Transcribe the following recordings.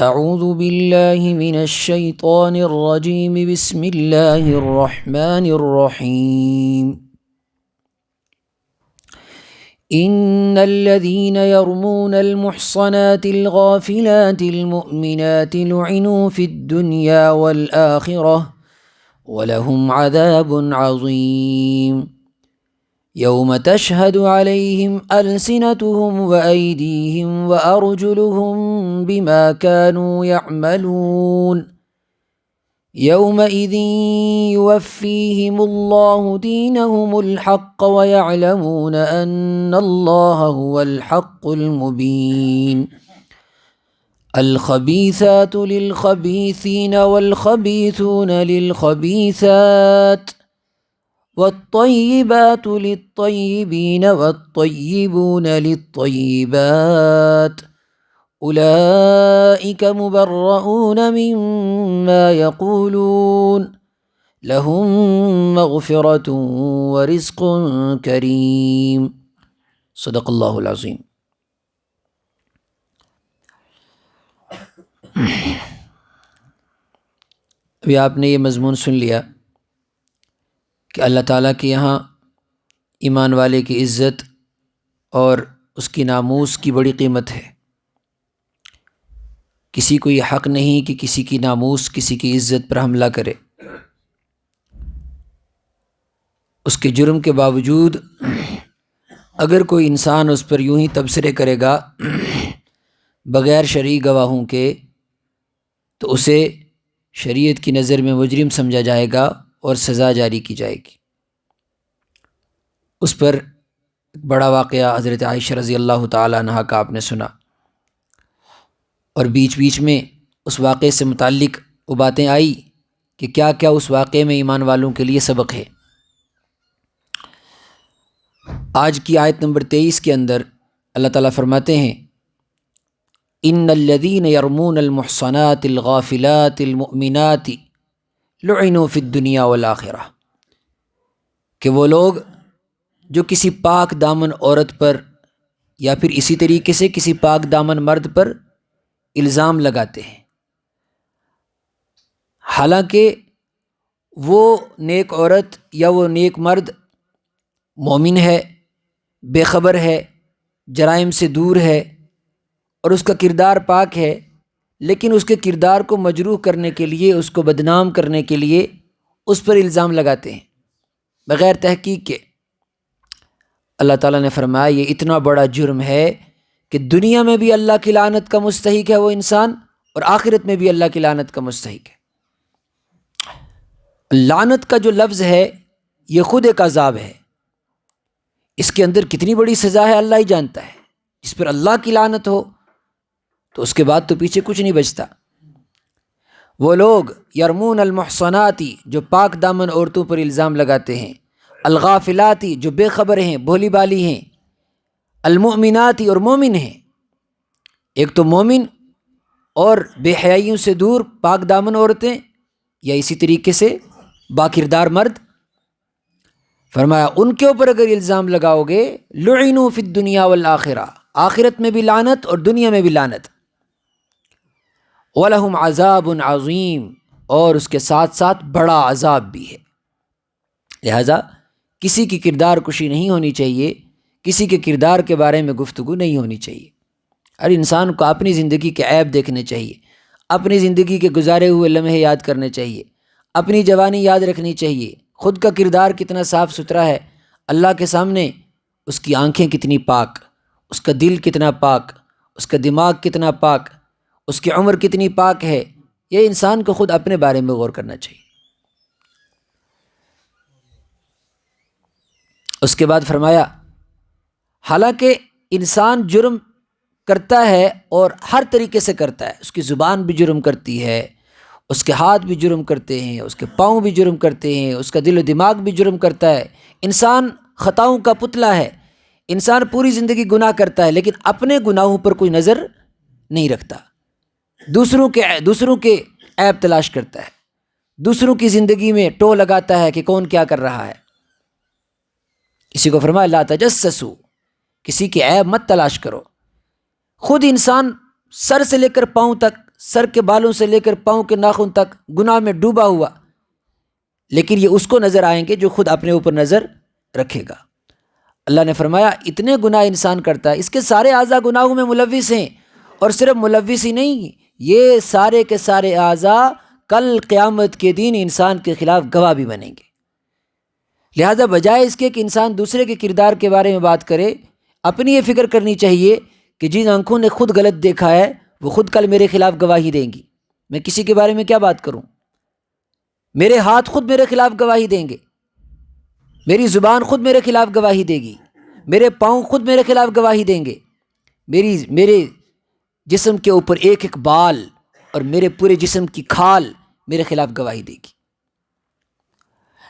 اعوذ باللہ من الشیطان الرجیم بسم اللہ الرحمن الرحیم ان الذين يرمون المحصنات الغافلات المؤمنات لعنوا في الدنيا والآخرة ولهم عذاب عظيم يوم تشهد عليهم ألسنتهم وأيديهم وأرجلهم بما كانوا يعملون يومئذ يوفيهم الله دينهم الحق ويعلمون أن الله هو الحق المبين الخبيثات للخبيثين والخبيثون للخبيثات والطيبات للطيبين والطيبون للطيبات أولئك مبرؤون مما يقولون لهم مغفرة ورزق كريم صدق اللہ العظیم۔ ابھی آپ نے یہ مضمون سن لیا کہ اللہ تعالیٰ کے یہاں ایمان والے کی عزت اور اس کی ناموس کی بڑی قیمت ہے۔ کسی کو یہ حق نہیں کہ کسی کی ناموس، کسی کی عزت پر حملہ کرے۔ اس کے جرم کے باوجود اگر کوئی انسان اس پر یوں ہی تبصرے کرے گا بغیر شرعی گواہوں کے تو اسے شریعت کی نظر میں مجرم سمجھا جائے گا اور سزا جاری کی جائے گی۔ اس پر ایک بڑا واقعہ حضرت عائشہ رضی اللہ تعالیٰ عنہ کا آپ نے سنا، اور بیچ بیچ میں اس واقعے سے متعلق وہ باتیں آئی کہ کیا کیا اس واقعے میں ایمان والوں کے لیے سبق ہے۔ آج کی آیت نمبر 23 کے اندر اللہ تعالیٰ فرماتے ہیں ان الذین یرمون المحصنات الغافلات المؤمنات لعنوا فی الدنیا والآخرہ، کہ وہ لوگ جو کسی پاک دامن عورت پر یا پھر اسی طریقے سے کسی پاک دامن مرد پر الزام لگاتے ہیں، حالانکہ وہ نیک عورت یا وہ نیک مرد مومن ہے، بے خبر ہے، جرائم سے دور ہے اور اس کا کردار پاک ہے، لیکن اس کے کردار کو مجروح کرنے کے لیے، اس کو بدنام کرنے کے لیے اس پر الزام لگاتے ہیں بغیر تحقیق کے۔ اللہ تعالیٰ نے فرمایا یہ اتنا بڑا جرم ہے کہ دنیا میں بھی اللہ کی لعنت کا مستحق ہے وہ انسان، اور آخرت میں بھی اللہ کی لعنت کا مستحق ہے۔ لعنت کا جو لفظ ہے یہ خود ایک عذاب ہے، اس کے اندر کتنی بڑی سزا ہے اللہ ہی جانتا ہے۔ جس پر اللہ کی لعنت ہو تو اس کے بعد تو پیچھے کچھ نہیں بچتا۔ وہ لوگ یرمون المحصناتی جو پاک دامن عورتوں پر الزام لگاتے ہیں، الغافلاتی جو بے خبر ہیں، بھولی بالی ہیں، المؤمناتی اور مومن ہیں۔ ایک تو مومن اور بے حیائیوں سے دور پاک دامن عورتیں، یا اسی طریقے سے باکردار مرد۔ فرمایا ان کے اوپر اگر الزام لگاؤ گے لعنوا فی الدنیا والآخرہ، آخرت میں بھی لعنت اور دنیا میں بھی لعنت، وَلَهُمْ عَذَابٌ عَظِيمٌ، اور اس کے ساتھ ساتھ بڑا عذاب بھی ہے۔ لہذا کسی کی کردار کشی نہیں ہونی چاہیے، کسی کے کردار کے بارے میں گفتگو نہیں ہونی چاہیے۔ ہر انسان کو اپنی زندگی کے عیب دیکھنے چاہیے، اپنی زندگی کے گزارے ہوئے لمحے یاد کرنے چاہیے، اپنی جوانی یاد رکھنی چاہیے، خود کا کردار کتنا صاف ستھرا ہے، اللہ کے سامنے اس کی آنکھیں کتنی پاک، اس کا دل کتنا پاک، اس کا دماغ کتنا پاک، اس کی عمر کتنی پاک ہے، یہ انسان کو خود اپنے بارے میں غور کرنا چاہیے۔ اس کے بعد فرمایا حالانکہ انسان جرم کرتا ہے اور ہر طریقے سے کرتا ہے، اس کی زبان بھی جرم کرتی ہے، اس کے ہاتھ بھی جرم کرتے ہیں، اس کے پاؤں بھی جرم کرتے ہیں، اس کا دل و دماغ بھی جرم کرتا ہے۔ انسان خطاؤں کا پتلا ہے، انسان پوری زندگی گناہ کرتا ہے لیکن اپنے گناہوں پر کوئی نظر نہیں رکھتا، دوسروں کے عیب تلاش کرتا ہے، دوسروں کی زندگی میں ٹو لگاتا ہے کہ کون کیا کر رہا ہے۔ کسی کو فرمایا لا تجسسوا، کسی کے عیب مت تلاش کرو۔ خود انسان سر سے لے کر پاؤں تک، سر کے بالوں سے لے کر پاؤں کے ناخن تک گناہ میں ڈوبا ہوا، لیکن یہ اس کو نظر آئیں گے جو خود اپنے اوپر نظر رکھے گا۔ اللہ نے فرمایا اتنے گناہ انسان کرتا ہے، اس کے سارے اعضاء گناہوں میں ملوث ہیں، اور صرف ملوث ہی نہیں، یہ سارے کے سارے اعضاء کل قیامت کے دن انسان کے خلاف گواہ بھی بنیں گے۔ لہذا بجائے اس کے کہ انسان دوسرے کے کردار کے بارے میں بات کرے، اپنی یہ فکر کرنی چاہیے کہ جن آنکھوں نے خود غلط دیکھا ہے وہ خود کل میرے خلاف گواہی دیں گی۔ میں کسی کے بارے میں کیا بات کروں؟ میرے ہاتھ خود میرے خلاف گواہی دیں گے، میری زبان خود میرے خلاف گواہی دے گی، میرے پاؤں خود میرے خلاف گواہی دیں گے، میرے جسم کے اوپر ایک ایک بال اور میرے پورے جسم کی کھال میرے خلاف گواہی دے گی۔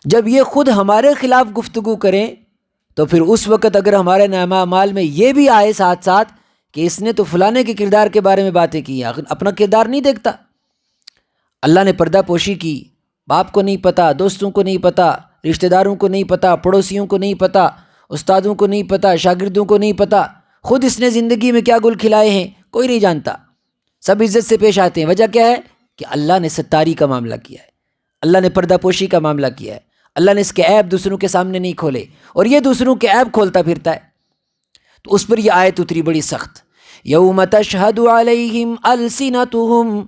جب یہ خود ہمارے خلاف گفتگو کریں تو پھر اس وقت اگر ہمارے نامہ اعمال میں یہ بھی آئے ساتھ ساتھ کہ اس نے تو فلانے کے کردار کے بارے میں باتیں کی ہیں، اپنا کردار نہیں دیکھتا۔ اللہ نے پردہ پوشی کی، باپ کو نہیں پتہ، دوستوں کو نہیں پتہ، رشتہ داروں کو نہیں پتہ، پڑوسیوں کو نہیں پتہ، استادوں کو نہیں پتہ، شاگردوں کو نہیں پتہ، خود اس نے زندگی میں کیا گل کھلائے ہیں کوئی نہیں جانتا۔ سب عزت سے پیش آتے ہیں، وجہ کیا ہے کہ اللہ نے ستاری کا معاملہ کیا ہے، اللہ نے پردہ پوشی کا معاملہ کیا ہے، اللہ نے اس کے عیب دوسروں کے سامنے نہیں کھولے، اور یہ دوسروں کے عیب کھولتا پھرتا ہے۔ تو اس پر یہ آیت اتری بڑی سخت، یوم تشہد علیہم السنتہم،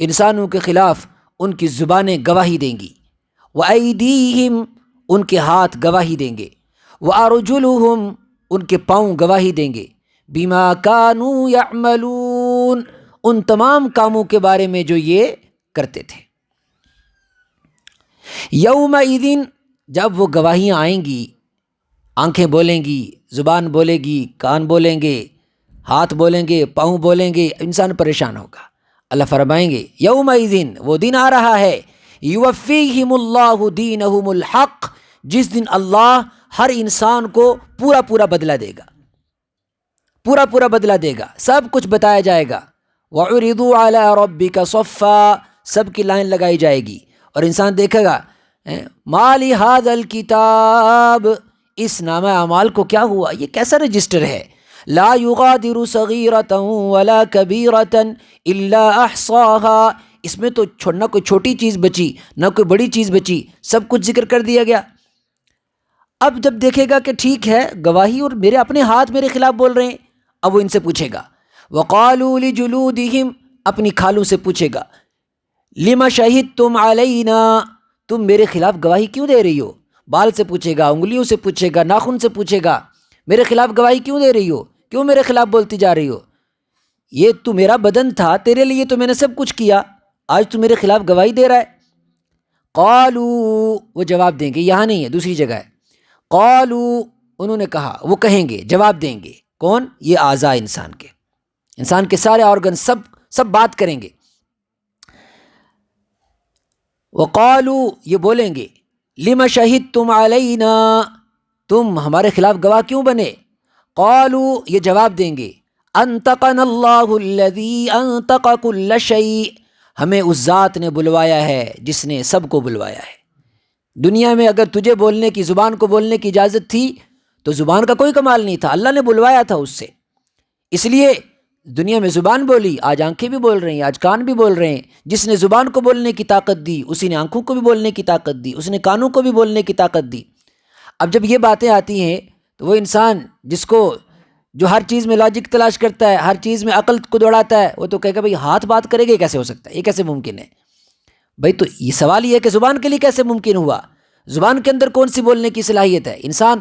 انسانوں کے خلاف ان کی زبانیں گواہی دیں گی، وایدیہم، ان کے ہاتھ گواہی دیں گے، وارجلہم، ان کے پاؤں گواہی دیں گے، بما کانوا یعملون، ان تمام کاموں کے بارے میں جو یہ کرتے تھے۔ یومئذ، جب وہ گواہیاں آئیں گی، آنکھیں بولیں گی، زبان بولے گی، کان بولیں گے، ہاتھ بولیں گے، پاؤں بولیں گے، انسان پریشان ہوگا۔ اللہ فرمائیں گے یومئذ، وہ دن آ رہا ہے، یوفیہم اللہ دینہم الحق، جس دن اللہ ہر انسان کو پورا پورا بدلہ دے گا، پورا پورا بدلہ دے گا، سب کچھ بتایا جائے گا۔ وعرضوا علی ربک صفا، سب کی لائن لگائی جائے گی، اور انسان دیکھے گا ما لہذا الکتاب، اس نامہ اعمال کو کیا ہوا، یہ کیسا رجسٹر ہے، لا یغادر صغیرۃ ولا کبیرۃ الا احصاها، اس میں تو نہ کوئی چھوٹی چیز بچی نہ کوئی بڑی چیز بچی، سب کچھ ذکر کر دیا گیا۔ اب جب دیکھے گا کہ ٹھیک ہے گواہی اور میرے اپنے ہاتھ میرے خلاف بول رہے ہیں، اب وہ ان سے پوچھے گا، وقالوا لجلودہم، اپنی کھالوں سے پوچھے گا، لما شہدتم علینا، تم میرے خلاف گواہی کیوں دے رہی ہو؟ بال سے پوچھے گا، انگلیوں سے پوچھے گا، ناخن سے پوچھے گا، میرے خلاف گواہی کیوں دے رہی ہو، کیوں میرے خلاف بولتی جا رہی ہو؟ یہ تو میرا بدن تھا، تیرے لیے تو میں نے سب کچھ کیا، آج تو میرے خلاف گواہی دے رہا ہے۔ قالوا، وہ جواب دیں گے، یہاں نہیں ہے دوسری جگہ ہے، قالوا، انہوں نے کہا، وہ کہیں گے، جواب دیں گے، کون؟ یہ اعضاء انسان کے سارے آرگن سب بات کریں گے۔ وقالوا، یہ بولیں گے، لما شہدتم علینا، تم ہمارے خلاف گواہ کیوں بنے؟ قالوا، یہ جواب دیں گے، انطقنا اللہ الذی انطق کل شیء، ہمیں اس ذات نے بلوایا ہے جس نے سب کو بلوایا ہے۔ دنیا میں اگر تجھے بولنے کی، زبان کو بولنے کی اجازت تھی تو زبان کا کوئی کمال نہیں تھا، اللہ نے بلوایا تھا اس سے، اس لیے دنیا میں زبان بولی، آج آنکھیں بھی بول رہی ہیں، آج کان بھی بول رہے ہیں۔ جس نے زبان کو بولنے کی طاقت دی اسی نے آنکھوں کو بھی بولنے کی طاقت دی، اس نے کانوں کو بھی بولنے کی طاقت دی۔ اب جب یہ باتیں آتی ہیں تو وہ انسان جو ہر چیز میں لاجک تلاش کرتا ہے، ہر چیز میں عقل کو دوڑاتا ہے، وہ تو کہے گا بھئی ہاتھ بات کرے گا، یہ کیسے ہو سکتا ہے، یہ کیسے ممکن ہے؟ بھئی تو یہ سوال یہ ہے کہ زبان کے لیے کیسے ممکن ہوا؟ زبان کے اندر کون سی بولنے کی صلاحیت ہے؟ انسان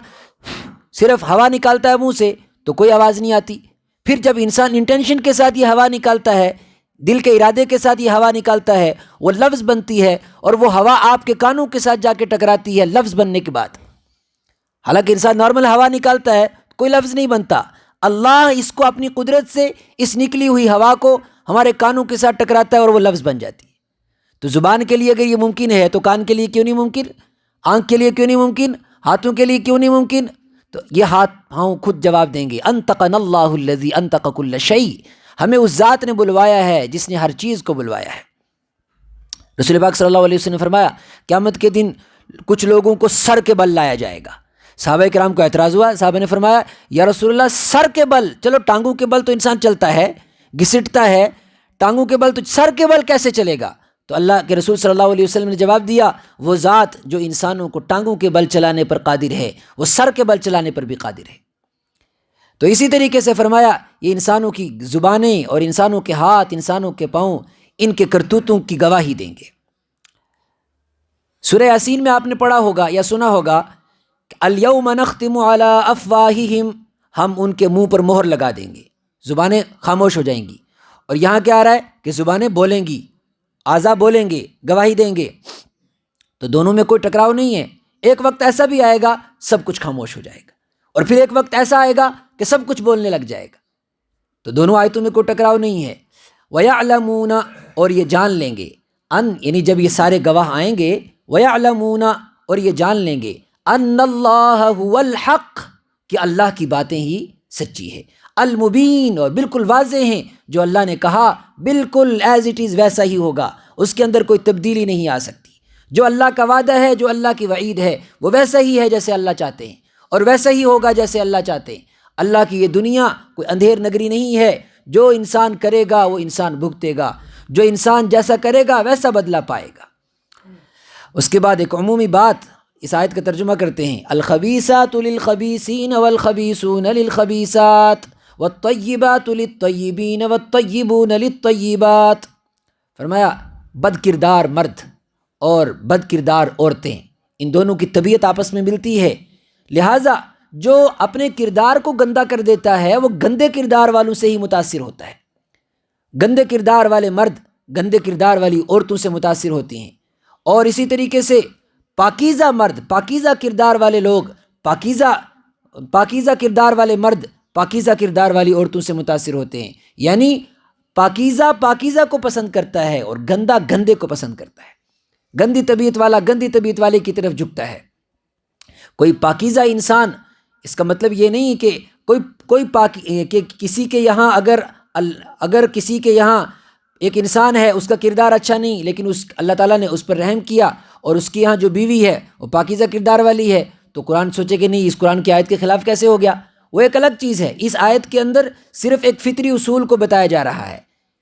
صرف ہوا نکالتا ہے منہ سے تو کوئی آواز نہیں آتی، پھر جب انسان انٹینشن کے ساتھ یہ ہوا نکالتا ہے، دل کے ارادے کے ساتھ یہ ہوا نکالتا ہے، وہ لفظ بنتی ہے، اور وہ ہوا آپ کے کانوں کے ساتھ جا کے ٹکراتی ہے لفظ بننے کے بعد۔ حالانکہ انسان نارمل ہوا نکالتا ہے کوئی لفظ نہیں بنتا، اللہ اس کو اپنی قدرت سے اس نکلی ہوئی ہوا کو ہمارے کانوں کے ساتھ ٹکراتا ہے اور وہ لفظ بن جاتی ہے۔ تو زبان کے لیے اگر یہ ممکن ہے تو کان کے لیے کیوں نہیں ممکن؟ آنکھ کے لیے کیوں نہیں ممکن؟ ہاتھوں کے لیے کیوں نہیں ممکن؟ تو یہ ہاتھ پاؤں خود جواب دیں گے، انطقنا اللہ الذی انطق کل شیء، ہمیں اس ذات نے بلوایا ہے جس نے ہر چیز کو بلوایا ہے۔ رسول پاک صلی اللہ علیہ وسلم نے فرمایا قیامت کے دن کچھ لوگوں کو سر کے بل لایا جائے گا۔ صحابہ کرام کو اعتراض ہوا، صحابہ نے فرمایا یا رسول اللہ سر کے بل، چلو ٹانگوں کے بل تو انسان چلتا ہے، گھسٹتا ہے ٹانگوں کے بل تو سر کے بل کیسے چلے گا؟ تو اللہ کے رسول صلی اللہ علیہ وسلم نے جواب دیا، وہ ذات جو انسانوں کو ٹانگوں کے بل چلانے پر قادر ہے وہ سر کے بل چلانے پر بھی قادر ہے۔ تو اسی طریقے سے فرمایا یہ انسانوں کی زبانیں اور انسانوں کے ہاتھ، انسانوں کے پاؤں ان کے کرتوتوں کی گواہی دیں گے۔ سورہ یاسین میں آپ نے پڑھا ہوگا یا سنا ہوگا کہ الیوم نختم علی افواہہم، ہم ان کے منہ پر مہر لگا دیں گے، زبانیں خاموش ہو جائیں گی۔ اور یہاں کیا آ رہا ہے کہ زبانیں بولیں گی، اعضاء بولیں گے، گواہی دیں گے، تو دونوں میں کوئی ٹکراؤ نہیں ہے۔ ایک وقت ایسا بھی آئے گا سب کچھ خاموش ہو جائے گا، اور پھر ایک وقت ایسا آئے گا کہ سب کچھ بولنے لگ جائے گا، تو دونوں آیتوں میں کوئی ٹکراؤ نہیں ہے۔ وَيَعْلَمُونَ، اور یہ جان لیں گے، ان یعنی جب یہ سارے گواہ آئیں گے، وَيَعْلَمُونَ، اور یہ جان لیں گے، ان اللہ هو الحق، کہ اللہ کی باتیں ہی سچی ہے، المبین، اور بالکل واضح ہیں، جو اللہ نے کہا بالکل ایز اٹ از ویسا ہی ہوگا، اس کے اندر کوئی تبدیلی نہیں آ سکتی۔ جو اللہ کا وعدہ ہے، جو اللہ کی وعید ہے، وہ ویسا ہی ہے جیسے اللہ چاہتے ہیں، اور ویسا ہی ہوگا جیسے اللہ چاہتے ہیں۔ اللہ کی یہ دنیا کوئی اندھیر نگری نہیں ہے، جو انسان کرے گا وہ انسان بھگتے گا، جو انسان جیسا کرے گا ویسا بدلہ پائے گا۔ اس کے بعد ایک عمومی بات اس آیت کا ترجمہ کرتے ہیں، الخبیثات للخبیثین والخبیثون للخبیثات والطیبات للطیبین والطیبون للطیبات۔ فرمایا بد کردار مرد اور بد کردار عورتیں، ان دونوں کی طبیعت آپس میں ملتی ہے، لہٰذا جو اپنے کردار کو گندا کر دیتا ہے وہ گندے کردار والوں سے ہی متاثر ہوتا ہے۔ گندے کردار والے مرد گندے کردار والی عورتوں سے متاثر ہوتی ہیں، اور اسی طریقے سے پاکیزہ مرد، پاکیزہ کردار والے لوگ، پاکیزہ کردار والے مرد پاکیزہ کردار والی عورتوں سے متاثر ہوتے ہیں، یعنی پاکیزہ کو پسند کرتا ہے اور گندا گندے کو پسند کرتا ہے۔ گندی طبیعت والا گندی طبیعت والے کی طرف جھکتا ہے۔ کوئی پاکیزہ انسان، اس کا مطلب یہ نہیں کہ کہ کسی کے یہاں اگر کسی کے یہاں ایک انسان ہے اس کا کردار اچھا نہیں، لیکن اللہ تعالیٰ نے اس پر رحم کیا اور اس کے یہاں جو بیوی ہے وہ پاکیزہ کردار والی ہے، تو قرآن سوچے کہ نہیں اس قرآن کی آیت کے خلاف کیسے ہو گیا، وہ ایک الگ چیز ہے۔ اس آیت کے اندر صرف ایک فطری اصول کو بتایا جا رہا ہے،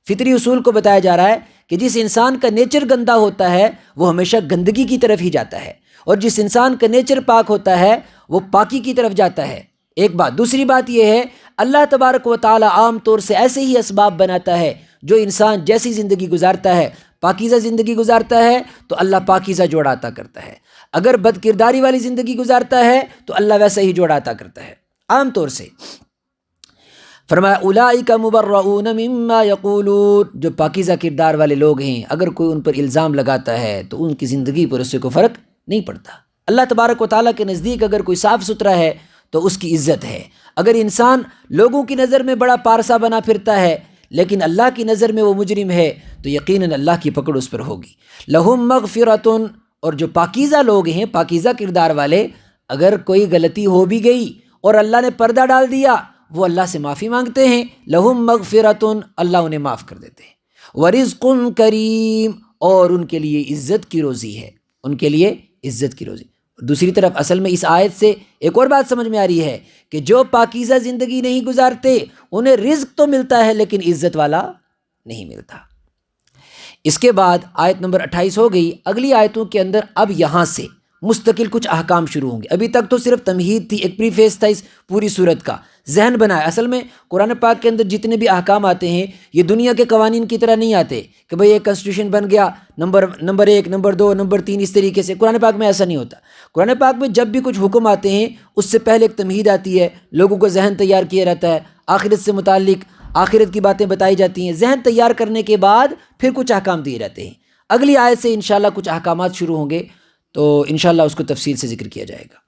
فطری اصول کو بتایا جا رہا ہے کہ جس انسان کا نیچر گندا ہوتا ہے وہ ہمیشہ گندگی کی طرف ہی جاتا ہے، اور جس انسان کا نیچر پاک ہوتا ہے وہ پاکی کی طرف جاتا ہے۔ ایک بات، دوسری بات یہ ہے اللہ تبارک و تعالی عام طور سے ایسے ہی اسباب بناتا ہے، جو انسان جیسی زندگی گزارتا ہے، پاکیزہ زندگی گزارتا ہے تو اللہ پاکیزہ جوڑ عطا کرتا ہے، اگر بد کرداری والی زندگی گزارتا ہے تو اللہ ویسا ہی جوڑ عطا کرتا ہے عام طور سے۔ فرمایا اولئک مبرؤون مما یقولون، جو پاکیزہ کردار والے لوگ ہیں اگر کوئی ان پر الزام لگاتا ہے تو ان کی زندگی پر اس سے کوئی فرق نہیں پڑتا۔ اللہ تبارک و تعالیٰ کے نزدیک اگر کوئی صاف ستھرا ہے تو اس کی عزت ہے۔ اگر انسان لوگوں کی نظر میں بڑا پارسا بنا پھرتا ہے لیکن اللہ کی نظر میں وہ مجرم ہے تو یقیناً اللہ کی پکڑ اس پر ہوگی۔ لہم مغفرۃ، اور جو پاکیزہ لوگ ہیں، پاکیزہ کردار والے، اگر کوئی غلطی ہو بھی گئی اور اللہ نے پردہ ڈال دیا وہ اللہ سے معافی مانگتے ہیں، لہم مغفرۃ، اللہ انہیں معاف کر دیتے ہیں، ورزق کریم، اور ان کے لیے عزت کی روزی ہے، ان کے لیے عزت کی روزی۔ دوسری طرف اصل میں اس آیت سے ایک اور بات سمجھ میں آ رہی ہے کہ جو پاکیزہ زندگی نہیں گزارتے انہیں رزق تو ملتا ہے لیکن عزت والا نہیں ملتا۔ اس کے بعد آیت نمبر 28 ہو گئی، اگلی آیتوں کے اندر اب یہاں سے مستقل کچھ احکام شروع ہوں گے۔ ابھی تک تو صرف تمہید تھی، ایک پریفیس تھا اس پوری صورت کا، ذہن بنایا۔ اصل میں قرآن پاک کے اندر جتنے بھی احکام آتے ہیں یہ دنیا کے قوانین کی طرح نہیں آتے کہ بھئی ایک کنسٹیٹیوشن بن گیا نمبر 1، نمبر 2، نمبر 3، اس طریقے سے۔ قرآن پاک میں ایسا نہیں ہوتا۔ قرآن پاک میں جب بھی کچھ حکم آتے ہیں اس سے پہلے ایک تمہید آتی ہے، لوگوں کو ذہن تیار کیا رہتا ہے، آخرت سے متعلق آخرت کی باتیں بتائی جاتی ہیں، ذہن تیار کرنے کے بعد پھر کچھ احکام دیے جاتے ہیں۔ اگلی آیت سے انشاءاللہ کچھ احکامات شروع ہوں گے تو انشاءاللہ اس کو تفصیل سے ذکر کیا جائے گا۔